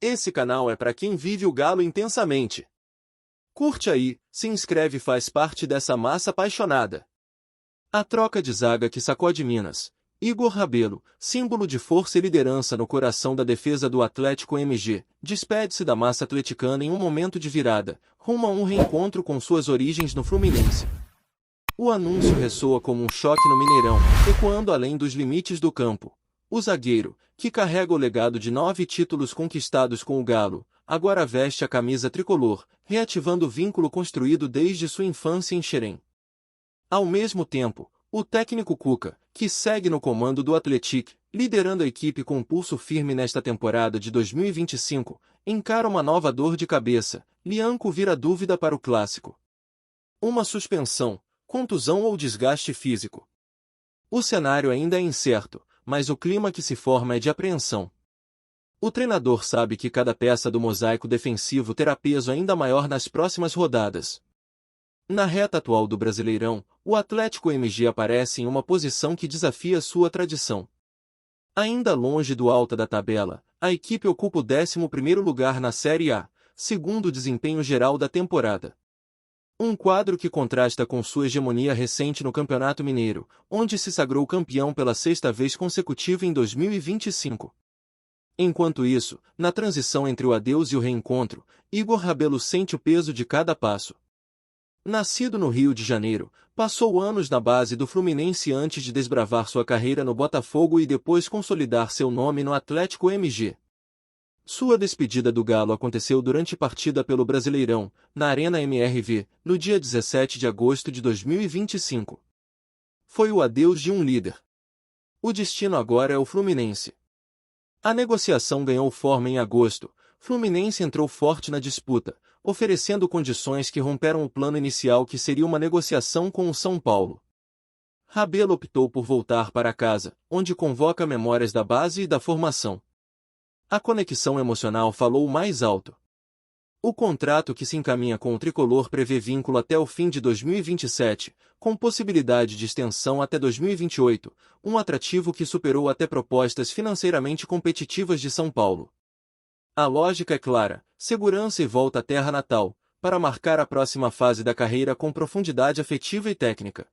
Esse canal é para quem vive o Galo intensamente. Curte aí, se inscreve e faz parte dessa massa apaixonada. A troca de zaga que sacode Minas. Igor Rabelo, símbolo de força e liderança no coração da defesa do Atlético MG, despede-se da massa atleticana em um momento de virada, rumo a um reencontro com suas origens no Fluminense. O anúncio ressoa como um choque no Mineirão, ecoando além dos limites do campo. O zagueiro, que carrega o legado de 9 títulos conquistados com o Galo, agora veste a camisa tricolor, reativando o vínculo construído desde sua infância em Xerém. Ao mesmo tempo, o técnico Cuca, que segue no comando do Atlético, liderando a equipe com pulso firme nesta temporada de 2025, encara uma nova dor de cabeça. Lianco vira dúvida para o clássico. Uma suspensão, contusão ou desgaste físico. O cenário ainda é incerto, mas o clima que se forma é de apreensão. O treinador sabe que cada peça do mosaico defensivo terá peso ainda maior nas próximas rodadas. Na reta atual do Brasileirão, o Atlético MG aparece em uma posição que desafia sua tradição. Ainda longe do alto da tabela, a equipe ocupa o 11º lugar na Série A, segundo o desempenho geral da temporada. Um quadro que contrasta com sua hegemonia recente no Campeonato Mineiro, onde se sagrou campeão pela 6ª vez consecutiva em 2025. Enquanto isso, na transição entre o adeus e o reencontro, Igor Rabelo sente o peso de cada passo. Nascido no Rio de Janeiro, passou anos na base do Fluminense antes de desbravar sua carreira no Botafogo e depois consolidar seu nome no Atlético MG. Sua despedida do Galo aconteceu durante partida pelo Brasileirão, na Arena MRV, no dia 17 de agosto de 2025. Foi o adeus de um líder. O destino agora é o Fluminense. A negociação ganhou forma em agosto. Fluminense entrou forte na disputa, oferecendo condições que romperam o plano inicial que seria uma negociação com o São Paulo. Rabelo optou por voltar para casa, onde convoca memórias da base e da formação. A conexão emocional falou mais alto. O contrato que se encaminha com o tricolor prevê vínculo até o fim de 2027, com possibilidade de extensão até 2028, um atrativo que superou até propostas financeiramente competitivas de São Paulo. A lógica é clara: segurança e volta à terra natal, para marcar a próxima fase da carreira com profundidade afetiva e técnica.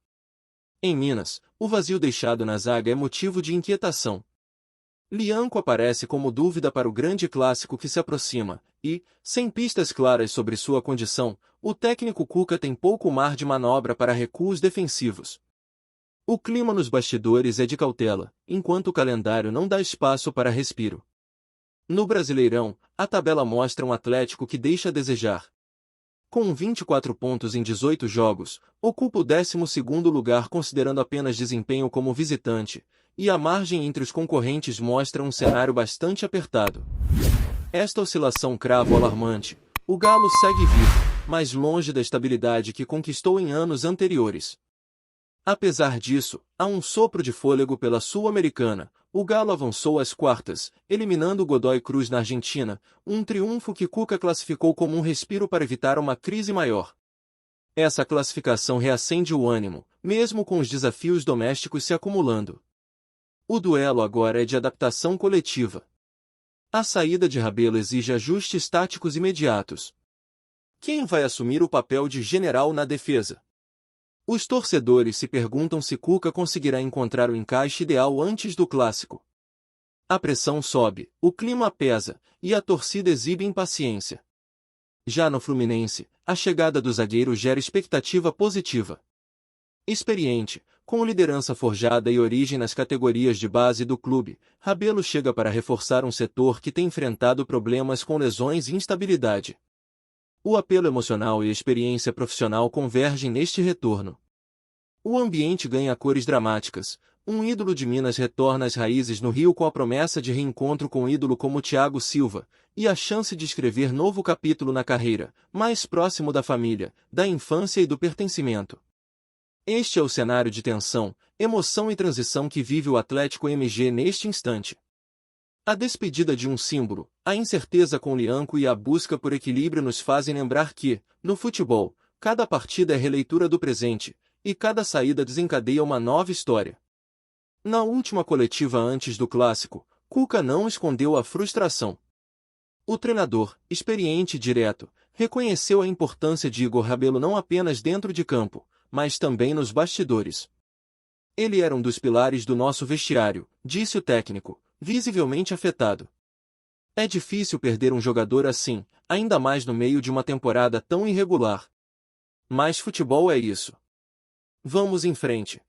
Em Minas, o vazio deixado na zaga é motivo de inquietação. Lianco aparece como dúvida para o grande clássico que se aproxima, e, sem pistas claras sobre sua condição, o técnico Cuca tem pouco mar de manobra para recuos defensivos. O clima nos bastidores é de cautela, enquanto o calendário não dá espaço para respiro. No Brasileirão, a tabela mostra um Atlético que deixa a desejar. Com 24 pontos em 18 jogos, ocupa o 12º lugar considerando apenas desempenho como visitante, e a margem entre os concorrentes mostra um cenário bastante apertado. Esta oscilação crava o alarmante. O Galo segue vivo, mas longe da estabilidade que conquistou em anos anteriores. Apesar disso, há um sopro de fôlego pela Sul-Americana. O Galo avançou às quartas, eliminando o Godoy Cruz na Argentina, um triunfo que Cuca classificou como um respiro para evitar uma crise maior. Essa classificação reacende o ânimo, mesmo com os desafios domésticos se acumulando. O duelo agora é de adaptação coletiva. A saída de Rabelo exige ajustes táticos imediatos. Quem vai assumir o papel de general na defesa? Os torcedores se perguntam se Cuca conseguirá encontrar o encaixe ideal antes do clássico. A pressão sobe, o clima pesa, e a torcida exibe impaciência. Já no Fluminense, a chegada do zagueiro gera expectativa positiva. Experiente, com liderança forjada e origem nas categorias de base do clube, Rabelo chega para reforçar um setor que tem enfrentado problemas com lesões e instabilidade. O apelo emocional e a experiência profissional convergem neste retorno. O ambiente ganha cores dramáticas. Um ídolo de Minas retorna às raízes no Rio com a promessa de reencontro com um ídolo como Thiago Silva, e a chance de escrever novo capítulo na carreira, mais próximo da família, da infância e do pertencimento. Este é o cenário de tensão, emoção e transição que vive o Atlético MG neste instante. A despedida de um símbolo, a incerteza com Lianco e a busca por equilíbrio nos fazem lembrar que, no futebol, cada partida é releitura do presente, e cada saída desencadeia uma nova história. Na última coletiva antes do clássico, Cuca não escondeu a frustração. O treinador, experiente e direto, reconheceu a importância de Igor Rabelo não apenas dentro de campo, mas também nos bastidores. Ele era um dos pilares do nosso vestiário, disse o técnico, visivelmente afetado. É difícil perder um jogador assim, ainda mais no meio de uma temporada tão irregular. Mas futebol é isso. Vamos em frente.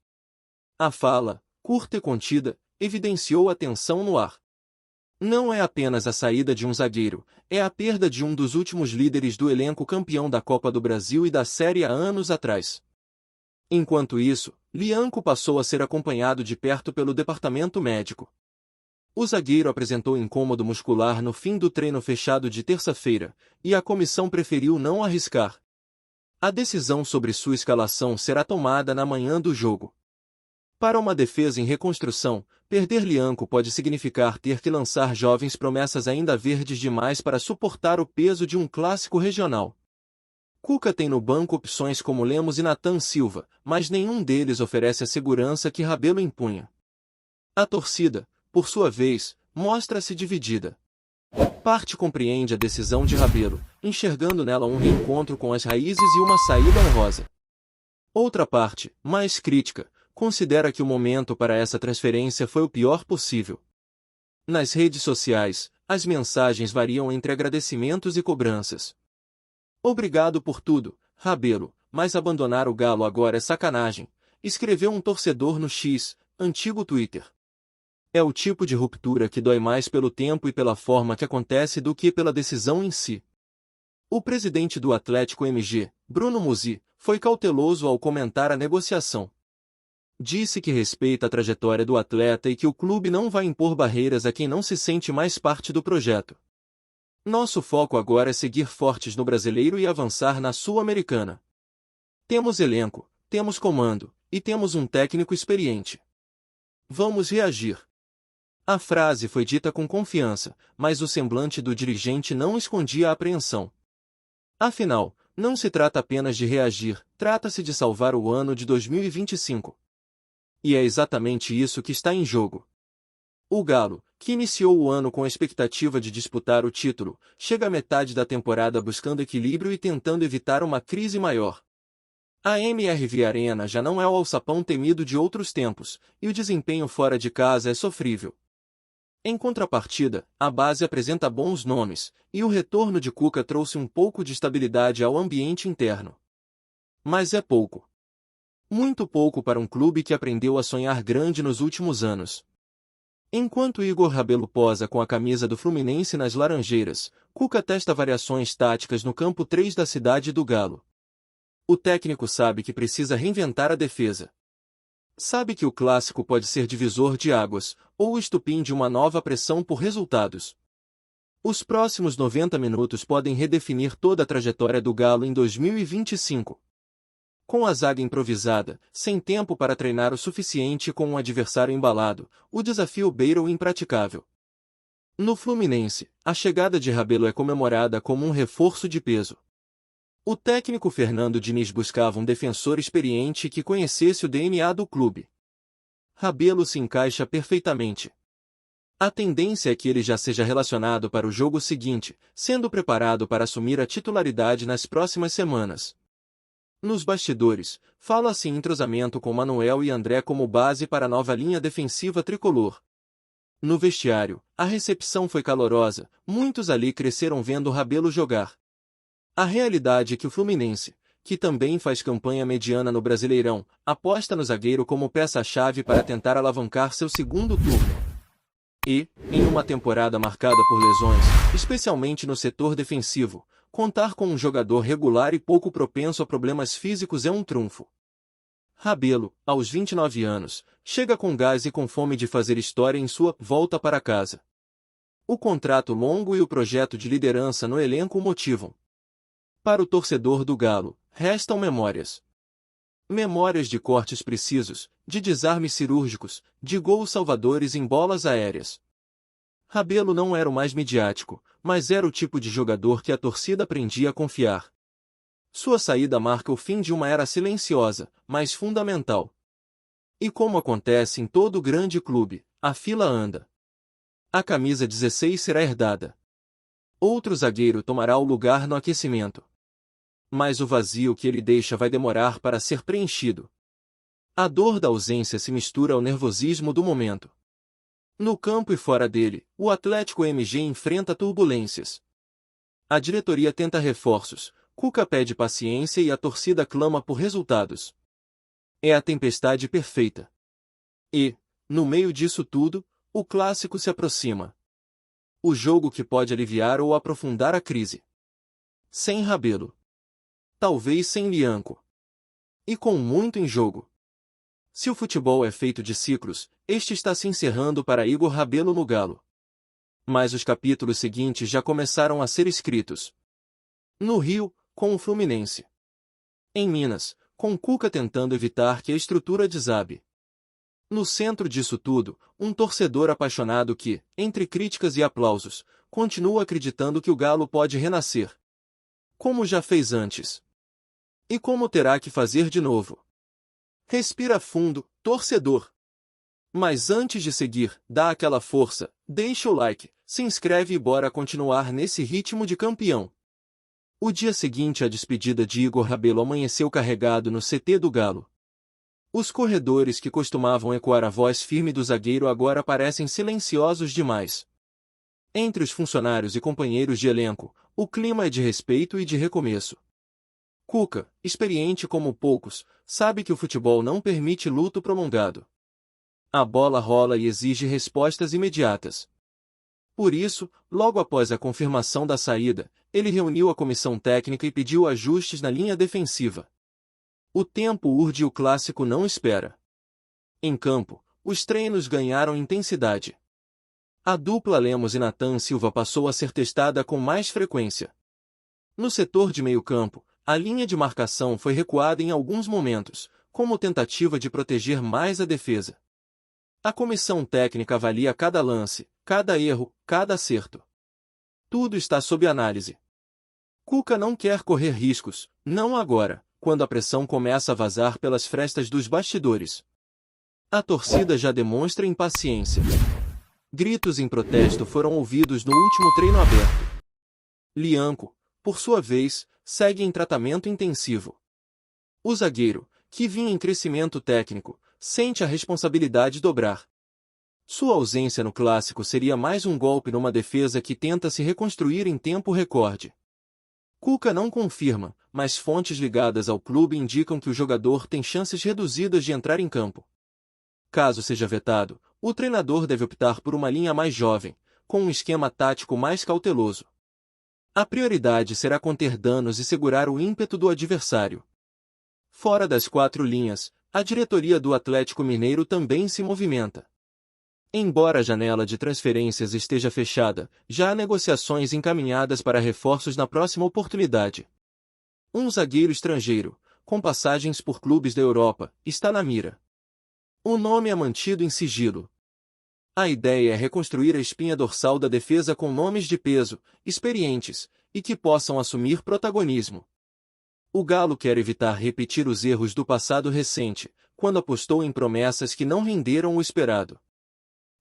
A fala, curta e contida, evidenciou a tensão no ar. Não é apenas a saída de um zagueiro, é a perda de um dos últimos líderes do elenco campeão da Copa do Brasil e da Série A anos atrás. Enquanto isso, Lianco passou a ser acompanhado de perto pelo departamento médico. O zagueiro apresentou incômodo muscular no fim do treino fechado de terça-feira, e a comissão preferiu não arriscar. A decisão sobre sua escalação será tomada na manhã do jogo. Para uma defesa em reconstrução, perder Lianco pode significar ter que lançar jovens promessas ainda verdes demais para suportar o peso de um clássico regional. Cuca tem no banco opções como Lemos e Nathan Silva, mas nenhum deles oferece a segurança que Rabelo impunha. A torcida, por sua vez, mostra-se dividida. Parte compreende a decisão de Rabelo, enxergando nela um reencontro com as raízes e uma saída honrosa. Outra parte, mais crítica, considera que o momento para essa transferência foi o pior possível. Nas redes sociais, as mensagens variam entre agradecimentos e cobranças. Obrigado por tudo, Rabelo, mas abandonar o Galo agora é sacanagem, escreveu um torcedor no X, antigo Twitter. É o tipo de ruptura que dói mais pelo tempo e pela forma que acontece do que pela decisão em si. O presidente do Atlético MG, Bruno Musi, foi cauteloso ao comentar a negociação. Disse que respeita a trajetória do atleta e que o clube não vai impor barreiras a quem não se sente mais parte do projeto. Nosso foco agora é seguir fortes no Brasileiro e avançar na Sul-Americana. Temos elenco, temos comando, e temos um técnico experiente. Vamos reagir. A frase foi dita com confiança, mas o semblante do dirigente não escondia a apreensão. Afinal, não se trata apenas de reagir, trata-se de salvar o ano de 2025. E é exatamente isso que está em jogo. O Galo, que iniciou o ano com a expectativa de disputar o título, chega à metade da temporada buscando equilíbrio e tentando evitar uma crise maior. A MRV Arena já não é o alçapão temido de outros tempos, e o desempenho fora de casa é sofrível. Em contrapartida, a base apresenta bons nomes, e o retorno de Cuca trouxe um pouco de estabilidade ao ambiente interno. Mas é pouco. Muito pouco para um clube que aprendeu a sonhar grande nos últimos anos. Enquanto Igor Rabelo posa com a camisa do Fluminense nas Laranjeiras, Cuca testa variações táticas no campo 3 da cidade do Galo. O técnico sabe que precisa reinventar a defesa. Sabe que o clássico pode ser divisor de águas, ou o estupim de uma nova pressão por resultados. Os próximos 90 minutos podem redefinir toda a trajetória do Galo em 2025. Com a zaga improvisada, sem tempo para treinar o suficiente com um adversário embalado, o desafio beira o impraticável. No Fluminense, a chegada de Rabelo é comemorada como um reforço de peso. O técnico Fernando Diniz buscava um defensor experiente que conhecesse o DNA do clube. Rabelo se encaixa perfeitamente. A tendência é que ele já seja relacionado para o jogo seguinte, sendo preparado para assumir a titularidade nas próximas semanas. Nos bastidores, fala-se em entrosamento com Manuel e André como base para a nova linha defensiva tricolor. No vestiário, a recepção foi calorosa, muitos ali cresceram vendo Rabelo jogar. A realidade é que o Fluminense, que também faz campanha mediana no Brasileirão, aposta no zagueiro como peça-chave para tentar alavancar seu segundo turno. E, em uma temporada marcada por lesões, especialmente no setor defensivo, contar com um jogador regular e pouco propenso a problemas físicos é um trunfo. Rabelo, aos 29 anos, chega com gás e com fome de fazer história em sua volta para casa. O contrato longo e o projeto de liderança no elenco o motivam. Para o torcedor do Galo, restam memórias. Memórias de cortes precisos, de desarmes cirúrgicos, de gols salvadores em bolas aéreas. Rabelo não era o mais midiático, mas era o tipo de jogador que a torcida aprendia a confiar. Sua saída marca o fim de uma era silenciosa, mas fundamental. E como acontece em todo grande clube, a fila anda. A camisa 16 será herdada. Outro zagueiro tomará o lugar no aquecimento. Mas o vazio que ele deixa vai demorar para ser preenchido. A dor da ausência se mistura ao nervosismo do momento. No campo e fora dele, o Atlético MG enfrenta turbulências. A diretoria tenta reforços, Cuca pede paciência e a torcida clama por resultados. É a tempestade perfeita. E, no meio disso tudo, o clássico se aproxima. O jogo que pode aliviar ou aprofundar a crise. Sem Rabelo. Talvez sem Lianco. E com muito em jogo. Se o futebol é feito de ciclos, este está se encerrando para Igor Rabelo no Galo. Mas os capítulos seguintes já começaram a ser escritos. No Rio, com o Fluminense. Em Minas, com Cuca tentando evitar que a estrutura desabe. No centro disso tudo, um torcedor apaixonado que, entre críticas e aplausos, continua acreditando que o Galo pode renascer. Como já fez antes. E como terá que fazer de novo. Respira fundo, torcedor. Mas antes de seguir, dá aquela força, deixa o like, se inscreve e bora continuar nesse ritmo de campeão. O dia seguinte à despedida de Igor Rabelo amanheceu carregado no CT do Galo. Os corredores que costumavam ecoar a voz firme do zagueiro agora parecem silenciosos demais. Entre os funcionários e companheiros de elenco, o clima é de respeito e de recomeço. Cuca, experiente como poucos, sabe que o futebol não permite luto prolongado. A bola rola e exige respostas imediatas. Por isso, logo após a confirmação da saída, ele reuniu a comissão técnica e pediu ajustes na linha defensiva. O tempo urge e o clássico não espera. Em campo, os treinos ganharam intensidade. A dupla Lemos e Nathan Silva passou a ser testada com mais frequência. No setor de meio-campo, a linha de marcação foi recuada em alguns momentos, como tentativa de proteger mais a defesa. A comissão técnica avalia cada lance, cada erro, cada acerto. Tudo está sob análise. Cuca não quer correr riscos, não agora, quando a pressão começa a vazar pelas frestas dos bastidores. A torcida já demonstra impaciência. Gritos em protesto foram ouvidos no último treino aberto. Lianco, por sua vez, segue em tratamento intensivo. O zagueiro, que vinha em crescimento técnico, sente a responsabilidade dobrar. Sua ausência no clássico seria mais um golpe numa defesa que tenta se reconstruir em tempo recorde. Cuca não confirma, mas fontes ligadas ao clube indicam que o jogador tem chances reduzidas de entrar em campo. Caso seja vetado, o treinador deve optar por uma linha mais jovem, com um esquema tático mais cauteloso. A prioridade será conter danos e segurar o ímpeto do adversário. Fora das quatro linhas, a diretoria do Atlético Mineiro também se movimenta. Embora a janela de transferências esteja fechada, já há negociações encaminhadas para reforços na próxima oportunidade. Um zagueiro estrangeiro, com passagens por clubes da Europa, está na mira. O nome é mantido em sigilo. A ideia é reconstruir a espinha dorsal da defesa com nomes de peso, experientes, e que possam assumir protagonismo. O Galo quer evitar repetir os erros do passado recente, quando apostou em promessas que não renderam o esperado.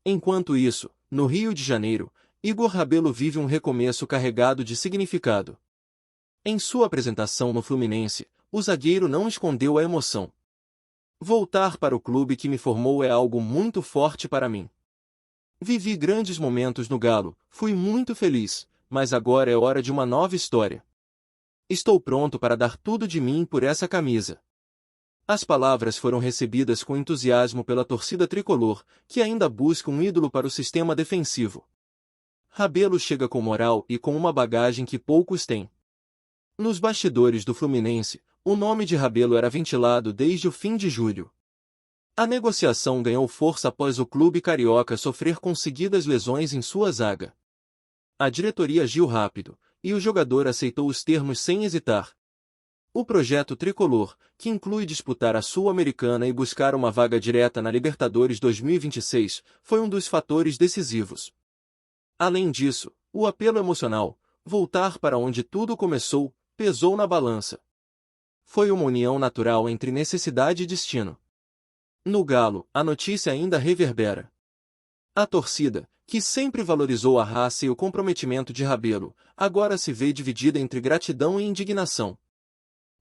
Enquanto isso, no Rio de Janeiro, Igor Rabelo vive um recomeço carregado de significado. Em sua apresentação no Fluminense, o zagueiro não escondeu a emoção. Voltar para o clube que me formou é algo muito forte para mim. Vivi grandes momentos no Galo, fui muito feliz, mas agora é hora de uma nova história. Estou pronto para dar tudo de mim por essa camisa. As palavras foram recebidas com entusiasmo pela torcida tricolor, que ainda busca um ídolo para o sistema defensivo. Rabelo chega com moral e com uma bagagem que poucos têm. Nos bastidores do Fluminense, o nome de Rabelo era ventilado desde o fim de julho. A negociação ganhou força após o clube carioca sofrer com seguidas lesões em sua zaga. A diretoria agiu rápido, e o jogador aceitou os termos sem hesitar. O projeto tricolor, que inclui disputar a Sul-Americana e buscar uma vaga direta na Libertadores 2026, foi um dos fatores decisivos. Além disso, o apelo emocional, voltar para onde tudo começou, pesou na balança. Foi uma união natural entre necessidade e destino. No Galo, a notícia ainda reverbera. A torcida, que sempre valorizou a raça e o comprometimento de Rabelo, agora se vê dividida entre gratidão e indignação.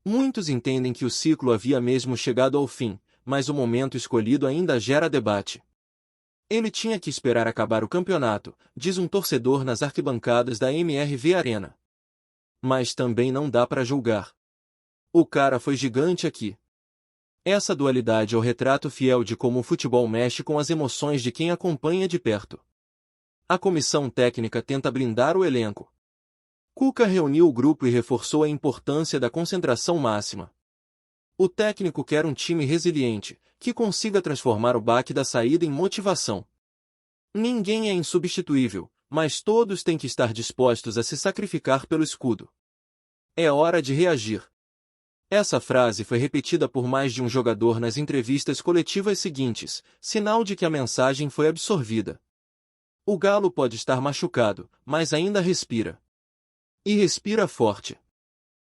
Muitos entendem que o ciclo havia mesmo chegado ao fim, mas o momento escolhido ainda gera debate. Ele tinha que esperar acabar o campeonato, diz um torcedor nas arquibancadas da MRV Arena. Mas também não dá para julgar. O cara foi gigante aqui. Essa dualidade é o retrato fiel de como o futebol mexe com as emoções de quem acompanha de perto. A comissão técnica tenta blindar o elenco. Cuca reuniu o grupo e reforçou a importância da concentração máxima. O técnico quer um time resiliente, que consiga transformar o baque da saída em motivação. Ninguém é insubstituível, mas todos têm que estar dispostos a se sacrificar pelo escudo. É hora de reagir. Essa frase foi repetida por mais de um jogador nas entrevistas coletivas seguintes, sinal de que a mensagem foi absorvida. O Galo pode estar machucado, mas ainda respira. E respira forte.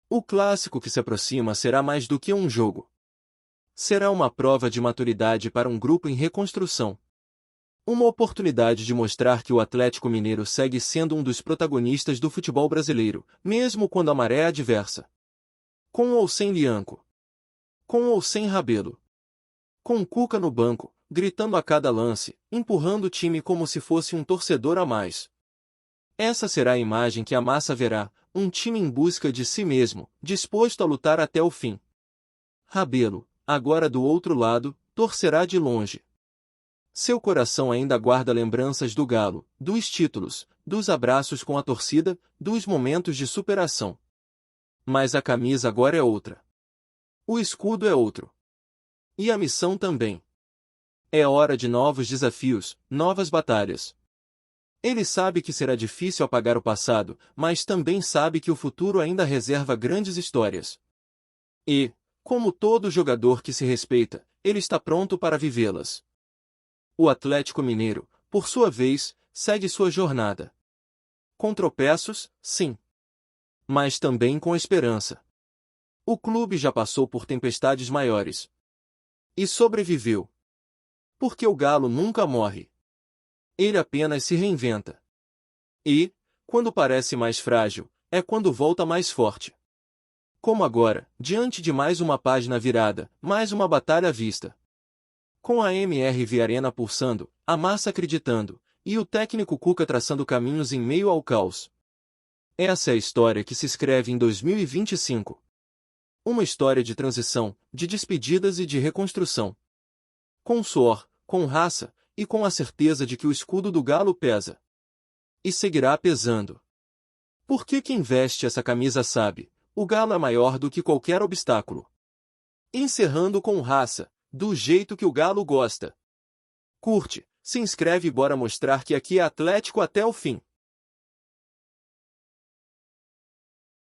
O clássico que se aproxima será mais do que um jogo. Será uma prova de maturidade para um grupo em reconstrução. Uma oportunidade de mostrar que o Atlético Mineiro segue sendo um dos protagonistas do futebol brasileiro, mesmo quando a maré é adversa. Com ou sem Lianco. Com ou sem Rabelo. Com Cuca no banco, gritando a cada lance, empurrando o time como se fosse um torcedor a mais. Essa será a imagem que a massa verá, um time em busca de si mesmo, disposto a lutar até o fim. Rabelo, agora do outro lado, torcerá de longe. Seu coração ainda guarda lembranças do Galo, dos títulos, dos abraços com a torcida, dos momentos de superação. Mas a camisa agora é outra. O escudo é outro. E a missão também. É hora de novos desafios, novas batalhas. Ele sabe que será difícil apagar o passado, mas também sabe que o futuro ainda reserva grandes histórias. E, como todo jogador que se respeita, ele está pronto para vivê-las. O Atlético Mineiro, por sua vez, segue sua jornada. Com tropeços, sim. Mas também com esperança. O clube já passou por tempestades maiores. E sobreviveu. Porque o Galo nunca morre. Ele apenas se reinventa. E, quando parece mais frágil, é quando volta mais forte. Como agora, diante de mais uma página virada, mais uma batalha à vista. Com a MRV Arena pulsando, a massa acreditando, e o técnico Cuca traçando caminhos em meio ao caos. Essa é a história que se escreve em 2025. Uma história de transição, de despedidas e de reconstrução. Com suor, com raça, e com a certeza de que o escudo do Galo pesa. E seguirá pesando. Porque quem veste essa camisa sabe, o Galo é maior do que qualquer obstáculo. Encerrando com raça, do jeito que o Galo gosta. Curte, se inscreve e bora mostrar que aqui é Atlético até o fim.